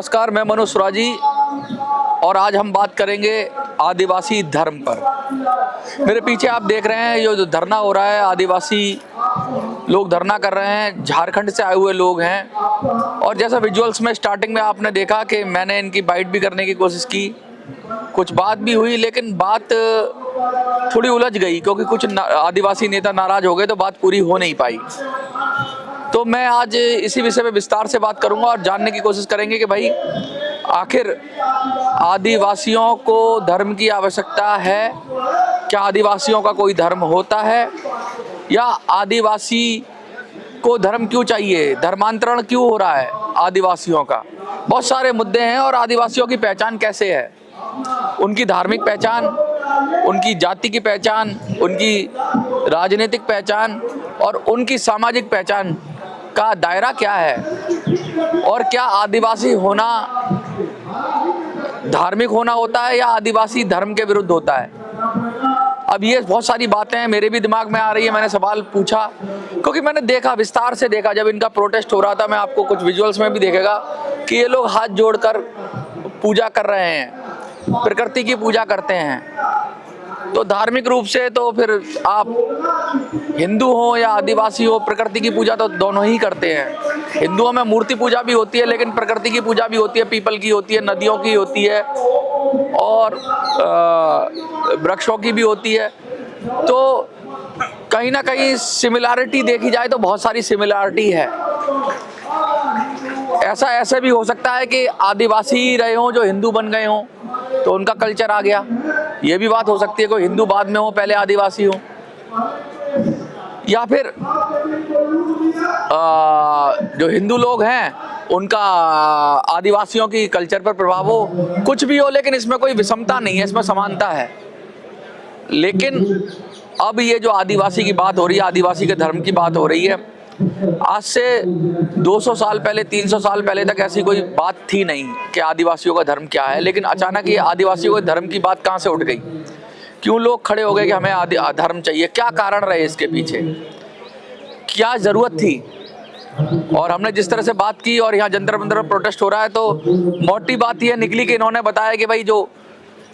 नमस्कार, मैं मनोज सुराजी और आज हम बात करेंगे आदिवासी धर्म पर। मेरे पीछे आप देख रहे हैं ये जो धरना हो रहा है, आदिवासी लोग धरना कर रहे हैं, झारखंड से आए हुए लोग हैं। और जैसा विजुअल्स में स्टार्टिंग में आपने देखा कि मैंने इनकी बाइट भी करने की कोशिश की, कुछ बात भी हुई, लेकिन बात थोड़ी उलझ गई क्योंकि कुछ आदिवासी नेता नाराज हो गए तो बात पूरी हो नहीं पाई। तो मैं आज इसी विषय पे विस्तार से बात करूंगा और जानने की कोशिश करेंगे कि भाई आखिर आदिवासियों को धर्म की आवश्यकता है, क्या आदिवासियों का कोई धर्म होता है, या आदिवासी को धर्म क्यों चाहिए, धर्मांतरण क्यों हो रहा है आदिवासियों का। बहुत सारे मुद्दे हैं और आदिवासियों की पहचान कैसे है, उनकी धार्मिक पहचान, उनकी जाति की पहचान, उनकी राजनीतिक पहचान और उनकी सामाजिक पहचान का दायरा क्या है, और क्या आदिवासी होना धार्मिक होना होता है या आदिवासी धर्म के विरुद्ध होता है। अब ये बहुत सारी बातें मेरे भी दिमाग में आ रही है। मैंने सवाल पूछा क्योंकि मैंने देखा, विस्तार से देखा, जब इनका प्रोटेस्ट हो रहा था। मैं आपको कुछ विजुअल्स में भी देखेगा कि ये लोग हाथ जोड़कर पूजा कर रहे हैं, प्रकृति की पूजा करते हैं। तो धार्मिक रूप से तो फिर आप हिंदू हो या आदिवासी हो, प्रकृति की पूजा तो दोनों ही करते हैं। हिंदुओं में मूर्ति पूजा भी होती है, लेकिन प्रकृति की पूजा भी होती है, पीपल की होती है, नदियों की होती है और वृक्षों की भी होती है। तो कहीं ना कहीं सिमिलैरिटी देखी जाए तो बहुत सारी सिमिलैरिटी है। ऐसा ऐसे भी हो सकता है कि आदिवासी रहे हों जो हिंदू बन गए हों तो उनका कल्चर आ गया, ये भी बात हो सकती है। कोई हिंदू बाद में हो, पहले आदिवासी हो, या फिर जो हिंदू लोग हैं उनका आदिवासियों की कल्चर पर प्रभाव हो, कुछ भी हो, लेकिन इसमें कोई विषमता नहीं है, इसमें समानता है। लेकिन अब ये जो आदिवासी की बात हो रही है, आदिवासी के धर्म की बात हो रही है, आज से 200 साल पहले, 300 साल पहले तक ऐसी कोई बात थी नहीं कि आदिवासियों का धर्म क्या है। लेकिन अचानक ये आदिवासियों के धर्म की बात कहाँ से उठ गई, क्यों लोग खड़े हो गए कि हमें धर्म चाहिए, क्या कारण रहे इसके पीछे, क्या जरूरत थी। और हमने जिस तरह से बात की और यहाँ जंतर मंतर पर प्रोटेस्ट हो रहा है, तो मोटी बात यह निकली कि इन्होंने बताया कि भाई जो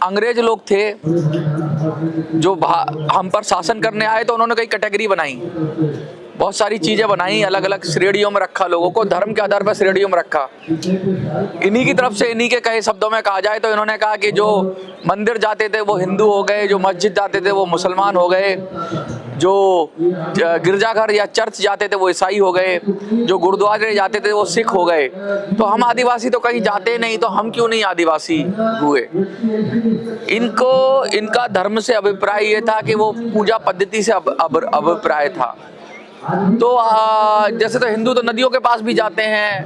अंग्रेज लोग थे जो हम पर शासन करने आए, तो उन्होंने कई कैटेगरी बनाई, बहुत सारी चीजें बनाई, अलग अलग श्रेणियों में रखा, लोगों को धर्म के आधार पर श्रेणियों में रखा। इन्हीं की तरफ से, इन्हीं के कहे शब्दों में कहा जाए तो इन्होंने कहा कि जो मंदिर जाते थे वो हिंदू हो गए, जो मस्जिद जाते थे वो मुसलमान हो गए, जो गिरजाघर या चर्च जाते थे वो ईसाई हो गए, जो गुरुद्वारे जाते थे वो सिख हो गए। तो हम आदिवासी तो कहीं जाते नहीं, तो हम क्यों नहीं आदिवासी हुए। इनका धर्म से अभिप्राय ये था कि वो पूजा पद्धति से अभिप्राय था। तो जैसे तो हिंदू तो नदियों के पास भी जाते हैं,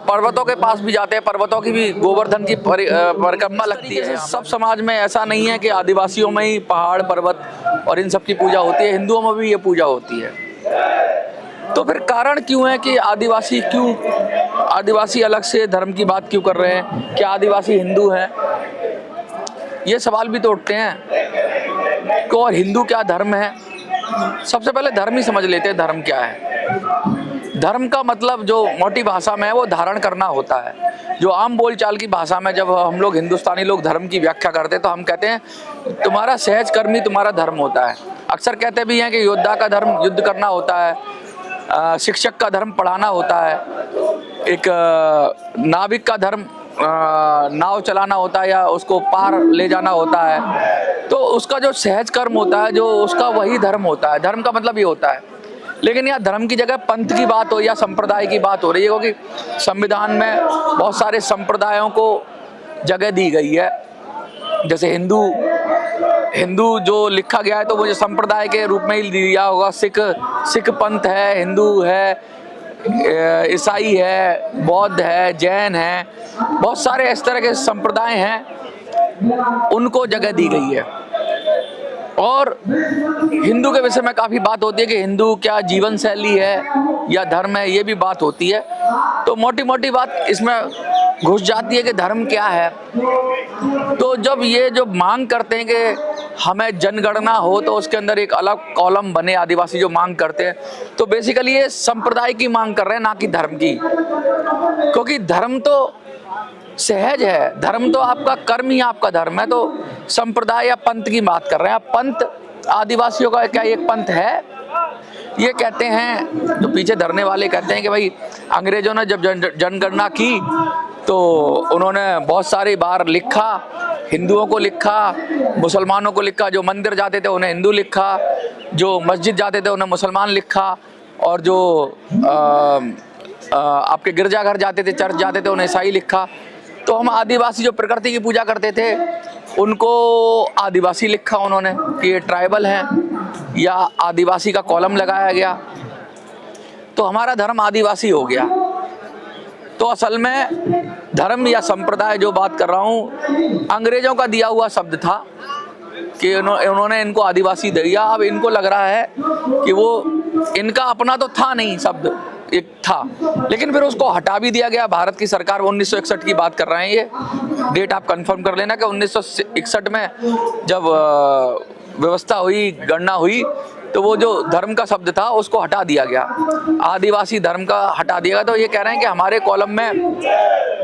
पर्वतों के पास भी जाते हैं, पर्वतों की भी गोवर्धन की परिक्रमा लगती है। सब समाज में ऐसा नहीं है कि आदिवासियों में ही पहाड़, पर्वत और इन सब की पूजा होती है, हिंदुओं में भी ये पूजा होती है। तो फिर कारण क्यों है कि आदिवासी अलग से धर्म की बात क्यों कर रहे हैं, क्या आदिवासी हिंदू हैं, ये सवाल भी तो उठते हैं। और हिंदू क्या धर्म है। सबसे पहले धर्म ही समझ लेते हैं, धर्म क्या है। धर्म का मतलब जो मोटी भाषा में है वो धारण करना होता है। जो आम बोलचाल की भाषा में जब हम लोग हिंदुस्तानी लोग धर्म की व्याख्या करते हैं तो हम कहते हैं तुम्हारा सहज कर्म ही तुम्हारा धर्म होता है। अक्सर कहते भी हैं कि योद्धा का धर्म युद्ध करना होता है, शिक्षक का धर्म पढ़ाना होता है, एक नाविक का धर्म नाव चलाना होता है या उसको पार ले जाना होता है। तो उसका जो सहज कर्म होता है, जो उसका वही धर्म होता है। धर्म का मतलब ये होता है। लेकिन यहाँ धर्म की जगह पंथ की बात हो या संप्रदाय की बात हो रही है, क्योंकि संविधान में बहुत सारे संप्रदायों को जगह दी गई है। जैसे हिंदू जो लिखा गया है तो वो जो संप्रदाय के रूप में ही दिया होगा। सिख पंथ है, हिंदू है, ईसाई है, बौद्ध है, जैन है, बहुत सारे इस तरह के संप्रदाय हैं, उनको जगह दी गई है। और हिंदू के विषय में काफ़ी बात होती है कि हिंदू क्या जीवन शैली है या धर्म है, ये भी बात होती है। तो मोटी मोटी बात इसमें घुस जाती है कि धर्म क्या है। तो जब ये जो मांग करते हैं कि हमें जनगणना हो तो उसके अंदर एक अलग कॉलम बने, आदिवासी जो मांग करते हैं, तो बेसिकली ये संप्रदाय की मांग कर रहे हैं, ना कि धर्म की। क्योंकि धर्म तो सहज है, धर्म तो आपका कर्म ही आपका धर्म है। तो संप्रदाय या पंथ की बात कर रहे हैं। अब पंथ आदिवासियों का क्या एक पंथ है? ये कहते हैं, जो पीछे धरने वाले कहते हैं कि भाई अंग्रेजों ने जब जनगणना की तो उन्होंने बहुत सारी बार लिखा, हिंदुओं को लिखा, मुसलमानों को लिखा, जो मंदिर जाते थे उन्हें हिंदू लिखा, जो मस्जिद जाते थे उन्हें मुसलमान लिखा, और जो आपके गिरजाघर जाते थे, चर्च जाते थे, उन्हें ईसाई लिखा। तो हम आदिवासी जो प्रकृति की पूजा करते थे उनको आदिवासी लिखा उन्होंने कि ये ट्राइबल हैं, या आदिवासी का कॉलम लगाया गया, तो हमारा धर्म आदिवासी हो गया। तो असल में धर्म या संप्रदाय जो बात कर रहा हूँ, अंग्रेजों का दिया हुआ शब्द था कि उन्होंने इनको आदिवासी दिया। अब इनको लग रहा है कि वो इनका अपना तो था नहीं, शब्द एक था, लेकिन फिर उसको हटा भी दिया गया। भारत की सरकार 1961 की बात कर रहे हैं, ये डेट आप कंफर्म कर लेना कि 1961 में जब व्यवस्था हुई, गणना हुई, तो वो जो धर्म का शब्द था उसको हटा दिया गया, आदिवासी धर्म का हटा दिया गया। तो ये कह रहे हैं कि हमारे कॉलम में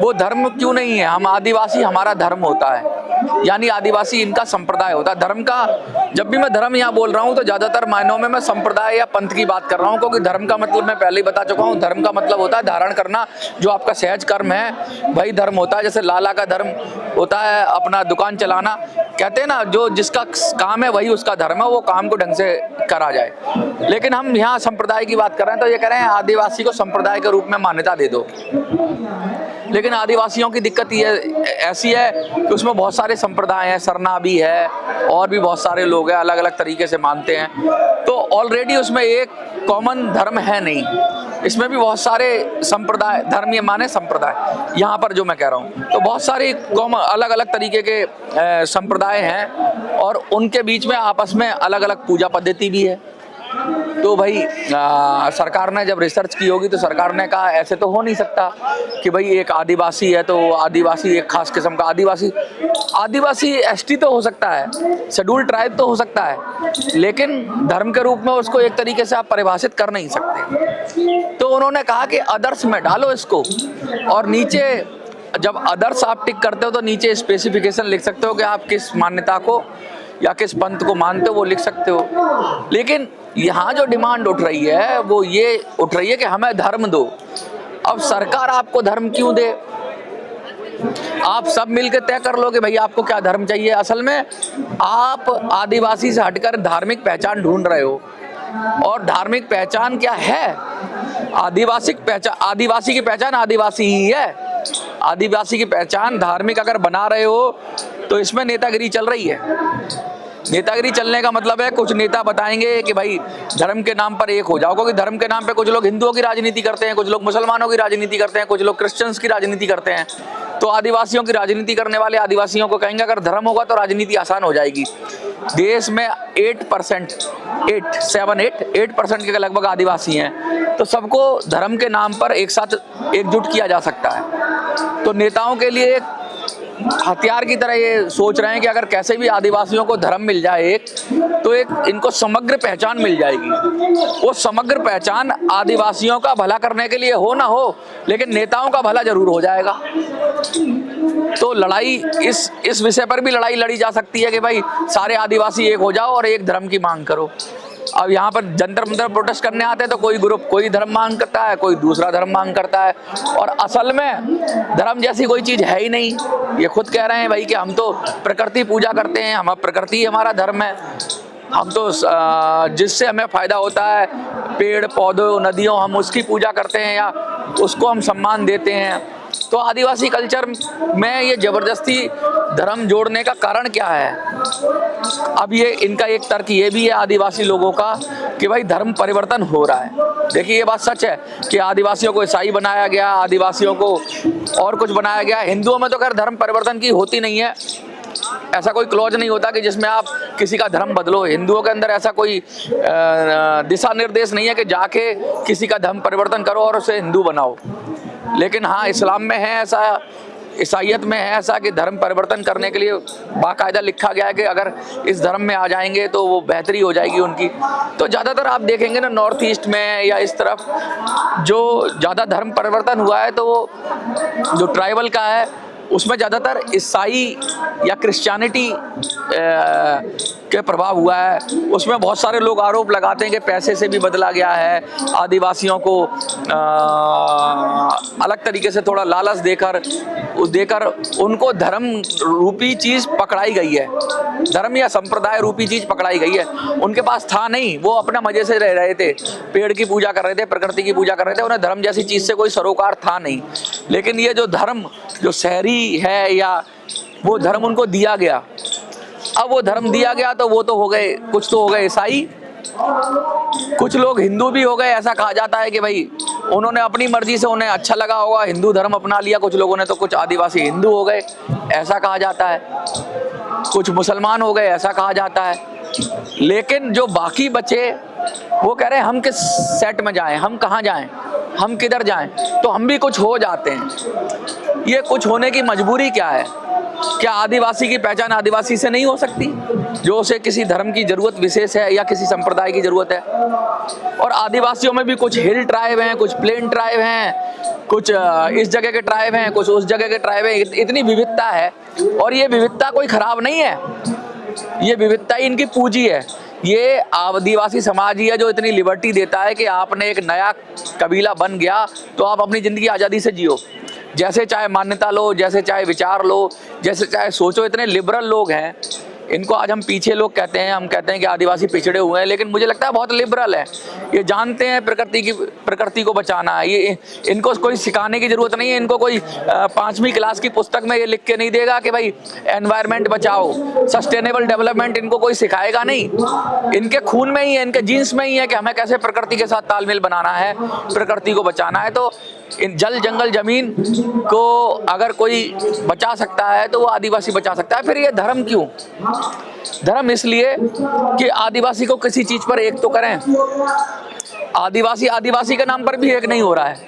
वो धर्म क्यों नहीं है, हम आदिवासी हमारा धर्म होता है, यानी आदिवासी इनका संप्रदाय होता है। धर्म का, जब भी मैं धर्म यहाँ बोल रहा हूँ तो ज़्यादातर मायनों में मैं संप्रदाय या पंथ की बात कर रहा हूँ, क्योंकि धर्म का मतलब मैं पहले ही बता चुका हूँ, धर्म का मतलब होता है धारण करना, जो आपका सहज कर्म है वही धर्म होता है। जैसे लाला का धर्म होता है अपना दुकान चलाना, कहते हैं ना जो जिसका काम है वही उसका धर्म है, वो काम को ढंग से करा जाए। लेकिन हम यहाँ संप्रदाय की बात कर रहे हैं, तो ये कह रहे हैं आदिवासी को संप्रदाय के रूप में मान्यता दे दो। लेकिन आदिवासियों की दिक्कत ये ऐसी है कि उसमें बहुत सारे संप्रदाय हैं, सरना भी है और भी बहुत सारे लोग हैं, अलग अलग तरीके से मानते हैं। तो ऑलरेडी उसमें एक कॉमन धर्म है नहीं, इसमें भी बहुत सारे संप्रदाय, धर्म ये माने संप्रदाय, यहाँ पर जो मैं कह रहा हूँ, तो बहुत सारे कॉमन अलग अलग तरीके के संप्रदाय हैं और उनके बीच में आपस में अलग अलग पूजा पद्धति भी है। तो भाई सरकार ने जब रिसर्च की होगी तो सरकार ने कहा ऐसे तो हो नहीं सकता कि भाई एक आदिवासी है तो आदिवासी एक खास किस्म का आदिवासी एसटी तो हो सकता है, शेड्यूल ट्राइब तो हो सकता है, लेकिन धर्म के रूप में उसको एक तरीके से आप परिभाषित कर नहीं सकते। तो उन्होंने कहा कि अदर्स में डालो इसको, और नीचे जब अदर्स आप टिक करते हो तो नीचे स्पेसिफिकेशन लिख सकते हो कि आप किस मान्यता को या किस पंथ को मानते हो, वो लिख सकते हो। लेकिन यहाँ जो डिमांड उठ रही है वो ये उठ रही है कि हमें धर्म दो। अब सरकार आपको धर्म क्यों दे? आप सब मिलकर तय कर लो कि भाई आपको क्या धर्म चाहिए। असल में आप आदिवासी से हटकर धार्मिक पहचान ढूंढ रहे हो, और धार्मिक पहचान क्या है? आदिवासी की पहचान आदिवासी ही है। आदिवासी की पहचान धार्मिक अगर बना रहे हो तो इसमें नेतागिरी चल रही है। नेतागिरी चलने का मतलब है कुछ नेता बताएंगे कि भाई धर्म के नाम पर एक हो जाओ, क्योंकि धर्म के नाम पे कुछ लोग हिंदुओं की राजनीति करते हैं, कुछ लोग मुसलमानों की राजनीति करते हैं, कुछ लोग क्रिश्चियंस की राजनीति करते हैं। तो आदिवासियों की राजनीति करने वाले आदिवासियों को कहेंगे अगर धर्म होगा तो राजनीति आसान हो जाएगी। देश में 8% के लगभग आदिवासी हैं, तो सबको धर्म के नाम पर एक साथ एकजुट किया जा सकता है। तो नेताओं के लिए एक हथियार की तरह ये सोच रहे हैं कि अगर कैसे भी आदिवासियों को धर्म मिल जाए तो एक इनको समग्र पहचान मिल जाएगी। वो समग्र पहचान आदिवासियों का भला करने के लिए हो ना हो, लेकिन नेताओं का भला जरूर हो जाएगा। तो लड़ाई इस विषय पर भी लड़ाई लड़ी जा सकती है कि भाई सारे आदिवासी एक हो जाओ और एक धर्म की मांग करो। अब यहाँ पर जंतर मंतर प्रोटेस्ट करने आते हैं तो कोई ग्रुप कोई धर्म मांग करता है, कोई दूसरा धर्म मांग करता है, और असल में धर्म जैसी कोई चीज है ही नहीं। ये खुद कह रहे हैं भाई कि हम तो प्रकृति पूजा करते हैं, हम प्रकृति हमारा धर्म है, हम तो जिससे हमें फायदा होता है पेड़ पौधों नदियों, हम उसकी पूजा करते हैं या उसको हम सम्मान देते हैं। तो आदिवासी कल्चर में ये जबरदस्ती धर्म जोड़ने का कारण क्या है? अब ये इनका एक तर्क ये भी है आदिवासी लोगों का कि भाई धर्म परिवर्तन हो रहा है। देखिए ये बात सच है कि आदिवासियों को ईसाई बनाया गया, आदिवासियों को और कुछ बनाया गया। हिंदुओं में तो खैर धर्म परिवर्तन की होती नहीं है, ऐसा कोई क्लॉज नहीं होता कि जिसमें आप किसी का धर्म बदलो। हिंदुओं के अंदर ऐसा कोई दिशा निर्देश नहीं है कि जाके किसी का धर्म परिवर्तन करो और उसे हिंदू बनाओ। लेकिन हाँ इस्लाम में है ऐसा ईसाईयत में है ऐसा कि धर्म परिवर्तन करने के लिए बाकायदा लिखा गया है कि अगर इस धर्म में आ जाएंगे तो वो बेहतरी हो जाएगी उनकी। तो ज़्यादातर आप देखेंगे ना नॉर्थ ईस्ट में या इस तरफ जो ज़्यादा धर्म परिवर्तन हुआ है तो वो जो ट्राइबल का है उसमें ज़्यादातर ईसाई या क्रिश्चियनिटी के प्रभाव हुआ है। उसमें बहुत सारे लोग आरोप लगाते हैं कि पैसे से भी बदला गया है, आदिवासियों को अलग तरीके से थोड़ा लालच देकर उनको धर्म रूपी चीज़ पकड़ाई गई है, धर्म या संप्रदाय रूपी चीज़ पकड़ाई गई है। उनके पास था नहीं, वो अपना मज़े से रह रहे थे, पेड़ की पूजा कर रहे थे, प्रकृति की पूजा कर रहे थे, उन्हें धर्म जैसी चीज़ से कोई सरोकार था नहीं। लेकिन ये जो धर्म जो शहरी है या वो धर्म उनको दिया गया, अब वो धर्म दिया गया तो वो तो हो गए, कुछ तो हो गए ईसाई, कुछ लोग हिंदू भी हो गए। ऐसा कहा जाता है कि भाई उन्होंने अपनी मर्जी से, उन्हें अच्छा लगा होगा, हिंदू धर्म अपना लिया कुछ लोगों ने, तो कुछ आदिवासी हिंदू हो गए ऐसा कहा जाता है, कुछ मुसलमान हो गए ऐसा कहा जाता है। लेकिन जो बाकी बचे वो कह रहे हैं हम किस सेट में जाएं, हम कहाँ जाएं, हम किधर जाएं, तो हम भी कुछ हो जाते हैं। ये कुछ होने की मजबूरी क्या है? क्या आदिवासी की पहचान आदिवासी से नहीं हो सकती, जो उसे किसी धर्म की जरूरत विशेष है या किसी संप्रदाय की जरूरत है? और आदिवासियों में भी कुछ हिल ट्राइब हैं, कुछ प्लेन ट्राइब हैं, कुछ इस जगह के ट्राइब हैं, कुछ उस जगह के ट्राइब हैं। इतनी विविधता है और ये विविधता कोई खराब नहीं है, ये विविधता ही इनकी पूंजी है। ये आदिवासी समाज ही है जो इतनी लिबर्टी देता है कि आपने एक नया कबीला बन गया तो आप अपनी ज़िंदगी आज़ादी से जियो, जैसे चाहे मान्यता लो, जैसे चाहे विचार लो, जैसे चाहे सोचो। इतने लिबरल लोग हैं, इनको आज हम पीछे लोग कहते हैं, हम कहते हैं कि आदिवासी पिछड़े हुए हैं, लेकिन मुझे लगता है बहुत लिबरल है। ये जानते हैं प्रकृति को बचाना है। ये इनको कोई सिखाने की जरूरत नहीं है। इनको कोई 5वीं क्लास की पुस्तक में ये लिख के नहीं देगा कि भाई एनवायरनमेंट बचाओ, सस्टेनेबल डेवलपमेंट इनको कोई सिखाएगा नहीं। इनके खून में ही है, इनके जीन्स में ही है कि हमें कैसे प्रकृति के साथ तालमेल बनाना है, प्रकृति को बचाना है। तो इन जल जंगल जमीन को अगर कोई बचा सकता है तो वो आदिवासी बचा सकता है। फिर ये धर्म क्यों? धर्म इसलिए कि आदिवासी को किसी चीज पर एक तो करें। आदिवासी आदिवासी के नाम पर भी एक नहीं हो रहा है।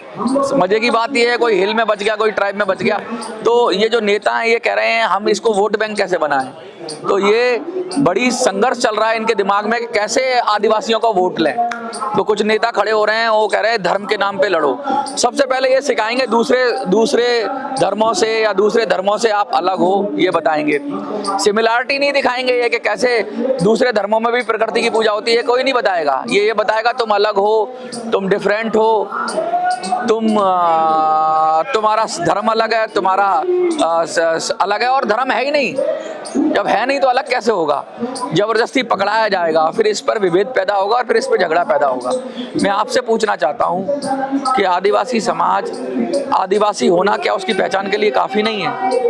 मजे की बात यह है, कोई हिल में बच गया, कोई ट्राइब में बच गया, तो ये जो नेता हैं ये कह रहे हैं हम इसको वोट बैंक कैसे बनाएं। तो ये बड़ी संघर्ष चल रहा है इनके दिमाग में कि कैसे आदिवासियों का वोट लें। तो कुछ नेता खड़े हो रहे हैं, वो कह रहे हैं धर्म के नाम पे लड़ो। सबसे पहले ये सिखाएंगे दूसरे धर्मों से या दूसरे धर्मों से आप अलग हो, ये बताएंगे। सिमिलरिटी नहीं दिखाएंगे ये कि कैसे दूसरे धर्मों में भी प्रकृति की पूजा होती है, कोई नहीं बताएगा। ये बताएगा तुम अलग हो, तुम डिफरेंट हो, तुम्हारा धर्म अलग है, तुम्हारा अलग है। और धर्म है ही नहीं, जब है नहीं तो अलग कैसे होगा? जबरदस्ती पकड़ाया जाएगा, फिर इस पर विभेद पैदा होगा और फिर इस पर झगड़ा पैदा होगा। मैं आपसे पूछना चाहता हूं कि आदिवासी समाज, आदिवासी होना क्या उसकी पहचान के लिए काफी नहीं है?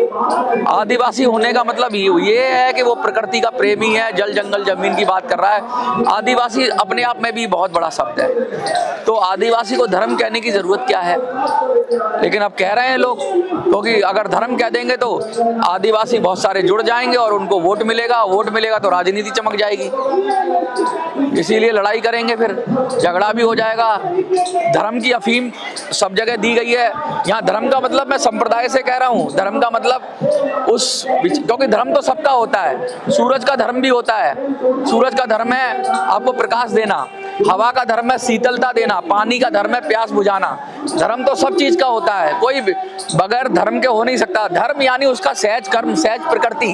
आदिवासी होने का मतलब ये है कि वो प्रकृति का प्रेमी है, जल जंगल जमीन की बात कर रहा है। आदिवासी अपने आप में भी बहुत बड़ा शब्द है, तो आदिवासी को धर्म कहने की जरूरत क्या है? लेकिन अब कह रहे हैं लोग, क्योंकि अगर धर्म कह देंगे तो आदिवासी बहुत सारे जुड़ जाएंगे और उनको वोट मिलेगा तो राजनीति चमक जाएगी, इसीलिए लड़ाई करेंगे, फिर झगड़ा भी हो जाएगा। धर्म की अफीम सब जगह दी गई है। यहाँ धर्म का मतलब मैं संप्रदाय से कह रहा हूँ, धर्म का मतलब क्योंकि धर्म तो सबका होता है। सूरज का धर्म भी होता है, सूरज का धर्म है आपको प्रकाश देना, हवा का धर्म है शीतलता देना, पानी का धर्म है प्यास बुझाना। धर्म तो सब चीज का होता है, कोई बगैर धर्म के हो नहीं सकता। धर्म यानी उसका सहज कर्म, सहज प्रकृति।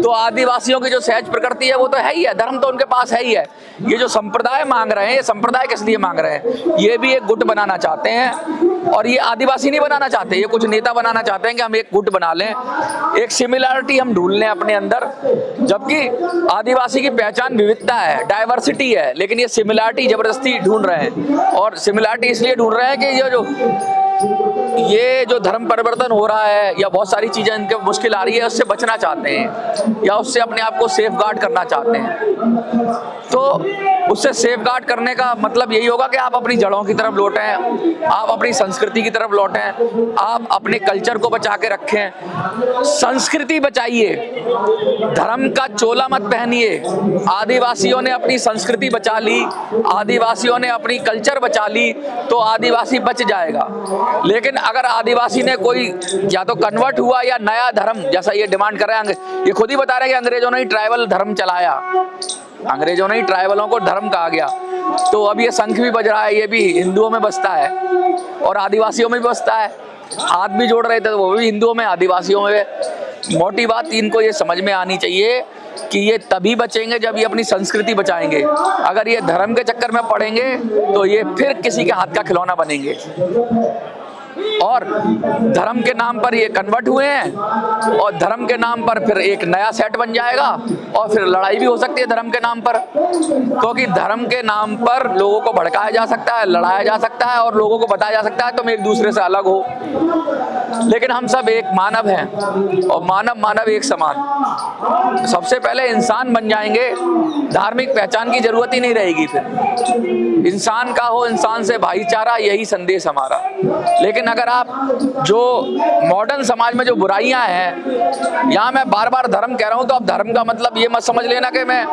तो आदिवासियों की जो सहज प्रकृति है वो तो है ही है, धर्म तो उनके पास है ही है। ये जो संप्रदाय मांग रहे हैं, ये संप्रदाय किस लिए मांग रहे हैं? ये भी एक गुट बनाना चाहते हैं, और ये आदिवासी नहीं बनाना चाहते, ये कुछ नेता बनाना चाहते हैं कि हम एक गुट बना लें, एक सिमिलरिटी हम ढूंढ लें अपने अंदर। जबकि आदिवासी की पहचान विविधता है, डाइवर्सिटी है, लेकिन ये सिमिलरिटी जबरदस्ती ढूंढ रहे हैं। और सिमिलरिटी इसलिए ढूंढ रहे हैं कि ये जो धर्म परिवर्तन हो रहा है या बहुत सारी चीजें इनके मुश्किल आ रही है, उससे बचना चाहते हैं या उससे अपने आप को सेफ गार्ड करना चाहते हैं। तो उससे सेफ गार्ड करने का मतलब यही होगा कि आप अपनी जड़ों की तरफ लौटें, आप अपनी संस्कृति की तरफ लौटें, आप अपने कल्चर को बचा के रखें। संस्कृति बचाइए, धर्म का चोला मत पहनिए। आदिवासियों ने अपनी संस्कृति बचा ली, आदिवासियों ने अपनी कल्चर बचा ली, तो आदिवासी बच जाएगा। लेकिन अगर आदिवासी ने कोई या तो कन्वर्ट हुआ या नया धर्म, जैसा ये डिमांड कर रहे हैं, ये खुद ही बता रहे हैं कि अंग्रेजों ने ही ट्राइबल धर्म चलाया, अंग्रेजों ने ही ट्राइबलों को धर्म कहा गया। तो अब ये शंख भी बज रहा है, ये भी हिंदुओं में बसता है और आदिवासियों में भी बसता है। हाथ भी जोड़ रहे थे तो वो भी हिंदुओं में आदिवासियों में। मोटी बात इनको ये समझ में आनी चाहिए कि ये तभी बचेंगे जब ये अपनी संस्कृति बचाएंगे। अगर ये धर्म के चक्कर में पड़ेंगे तो ये फिर किसी के हाथ का खिलौना बनेंगे। और धर्म के नाम पर ये कन्वर्ट हुए हैं और धर्म के नाम पर फिर एक नया सेट बन जाएगा और फिर लड़ाई भी हो सकती है धर्म के नाम पर, क्योंकि धर्म के नाम पर लोगों को भड़काया जा सकता है, लड़ाया जा सकता है और लोगों को बताया जा सकता है तुम एक दूसरे से अलग हो। लेकिन हम सब एक मानव हैं और मानव मानव एक समान। सबसे पहले इंसान बन जाएंगे, धार्मिक पहचान की जरूरत ही नहीं रहेगी। फिर इंसान का हो, इंसान से भाईचारा, यही संदेश हमारा। लेकिन अगर आप जो मॉडर्न समाज में जो बुराइयां हैं, यहाँ मैं बार बार धर्म कह रहा हूँ, तो आप धर्म का मतलब ये मत समझ लेना कि मैं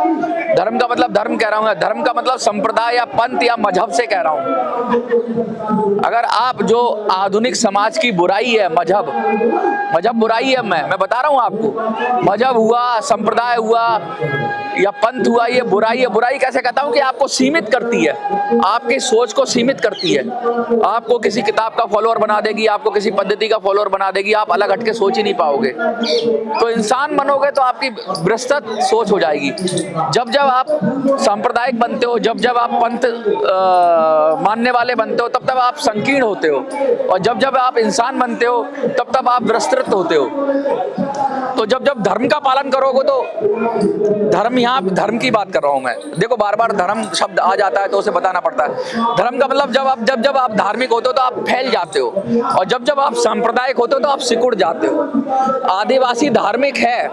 धर्म का मतलब धर्म कह रहा हूँ। धर्म का मतलब संप्रदाय या पंथ या मजहब से कह रहा हूँ। अगर आप जो आधुनिक समाज की बुराई है, मजहब बुराई है, मैं बता रहा हूँ आपको, मजहब हुआ, संप्रदाय हुआ या पंथ हुआ, ये बुराई है। बुराई कैसे कहता हूँ कि आपको सीमित करती है, आपकी सोच को सीमित करती है, आपको किसी किताब का फॉलोअर बना देगी, आपको किसी पद्धति का फॉलोअर बना देगी, आप अलग हट के सोच ही नहीं पाओगे। तो इंसान बनोगे तो आपकी विस्तृत सोच हो जाएगी। जब जब आप सांप्रदायिक बनते हो, जब जब आप पंथ मानने वाले बनते हो, तब तब आप संकीर्ण होते हो, और जब जब आप इंसान बनते हो तब तब आप विस्तृत होते हो। तो जब जब धर्म का पालन करोगे तो धर्म की बात कर रहा हूं मैं। देखो बार बार धर्म शब्द आ जाता है तो उसे बताना पड़ता है। धर्म का मतलब जब जब आप धार्मिक होते हो तो आप फैल जाते हो, और जब जब आप सांप्रदायिक होते हो तो आप सिकुड़ जाते हो। आदिवासी धार्मिक है,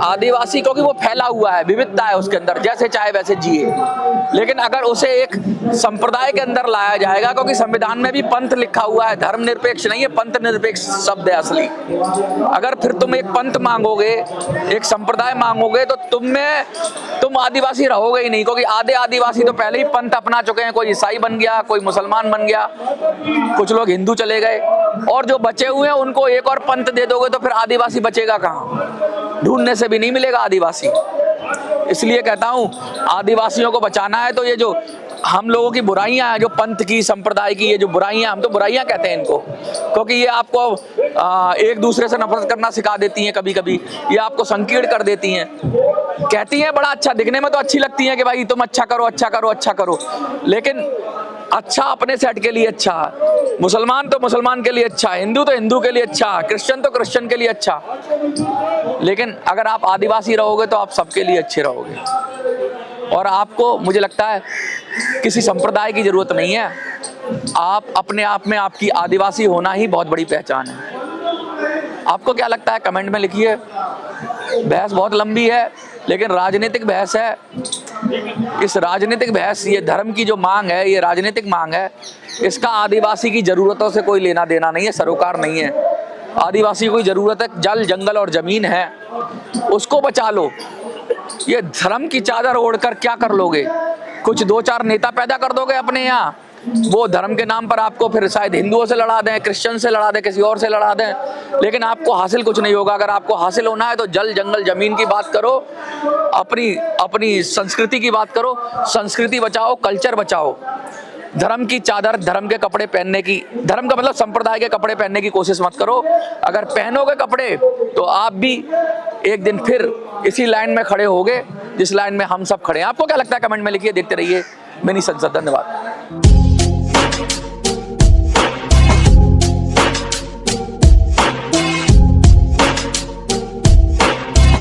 आदिवासी क्योंकि वो फैला हुआ है, विविधता है उसके अंदर, जैसे चाहे वैसे जिए। लेकिन अगर उसे एक संप्रदाय के अंदर लाया जाएगा, क्योंकि संविधान में भी पंथ लिखा हुआ है, धर्म निरपेक्ष नहीं है, पंथ निरपेक्ष शब्द है असली। अगर फिर तुम एक पंथ मांगोगे, एक संप्रदाय मांगोगे, तो तुम आदिवासी रहोगे ही नहीं, क्योंकि आधे आदिवासी तो पहले ही पंथ अपना चुके हैं। कोई ईसाई बन गया, कोई मुसलमान बन गया, कुछ लोग हिंदू चले गए, और जो बचे हुए हैं उनको एक और पंथ दे दोगे तो फिर आदिवासी बचेगा कहाँ? ढूंढने से भी नहीं मिलेगा आदिवासी। इसलिए कहता हूँ आदिवासियों को बचाना है तो ये जो हम लोगों की बुराइयां हैं, जो पंथ की, संप्रदाय की, ये जो बुराइयां, हम तो बुराइयां कहते हैं इनको, क्योंकि ये आपको एक दूसरे से नफरत करना सिखा देती हैं, कभी कभी ये आपको संकीर्ण कर देती हैं। कहती हैं बड़ा अच्छा, दिखने में तो अच्छी लगती हैं कि भाई तुम अच्छा करो, अच्छा करो, अच्छा करो, लेकिन अच्छा अपने सेट के लिए अच्छा, मुसलमान तो मुसलमान के लिए अच्छा, हिंदू तो हिंदू के लिए अच्छा, क्रिश्चियन तो क्रिश्चियन के लिए अच्छा। लेकिन अगर आप आदिवासी रहोगे तो आप सबके लिए अच्छे रहोगे। और आपको, मुझे लगता है, किसी संप्रदाय की जरूरत नहीं है। आप अपने आप में, आपकी आदिवासी होना ही बहुत बड़ी पहचान है। आपको क्या लगता है कमेंट में लिखिए। बहस बहुत लंबी है, लेकिन राजनीतिक बहस है। इस राजनीतिक बहस, ये धर्म की जो मांग है, ये राजनीतिक मांग है, इसका आदिवासी की जरूरतों से कोई लेना देना नहीं है, सरोकार नहीं है। आदिवासी को जरूरत है, जल, जंगल और जमीन है, उसको बचा लो। ये धर्म की चादर ओढ़कर क्या कर लोगे? कुछ दो चार नेता पैदा कर दोगे अपने यहाँ, वो धर्म के नाम पर आपको फिर शायद हिंदुओं से लड़ा दें, क्रिश्चियन से लड़ा दें, किसी और से लड़ा दें, लेकिन आपको हासिल कुछ नहीं होगा। अगर आपको हासिल होना है तो जल, जंगल, जमीन की बात करो, अपनी संस्कृति की बात करो। संस्कृति बचाओ, कल्चर बचाओ। धर्म की चादर, धर्म के कपड़े पहनने की, धर्म का मतलब संप्रदाय के कपड़े पहनने की कोशिश मत करो। अगर पहनोगे कपड़े तो आप भी एक दिन फिर इसी लाइन में खड़े होगे जिस लाइन में हम सब खड़े हैं। आपको क्या लगता है कमेंट में लिखिए। देखते रहिए मिनी संसद। धन्यवाद।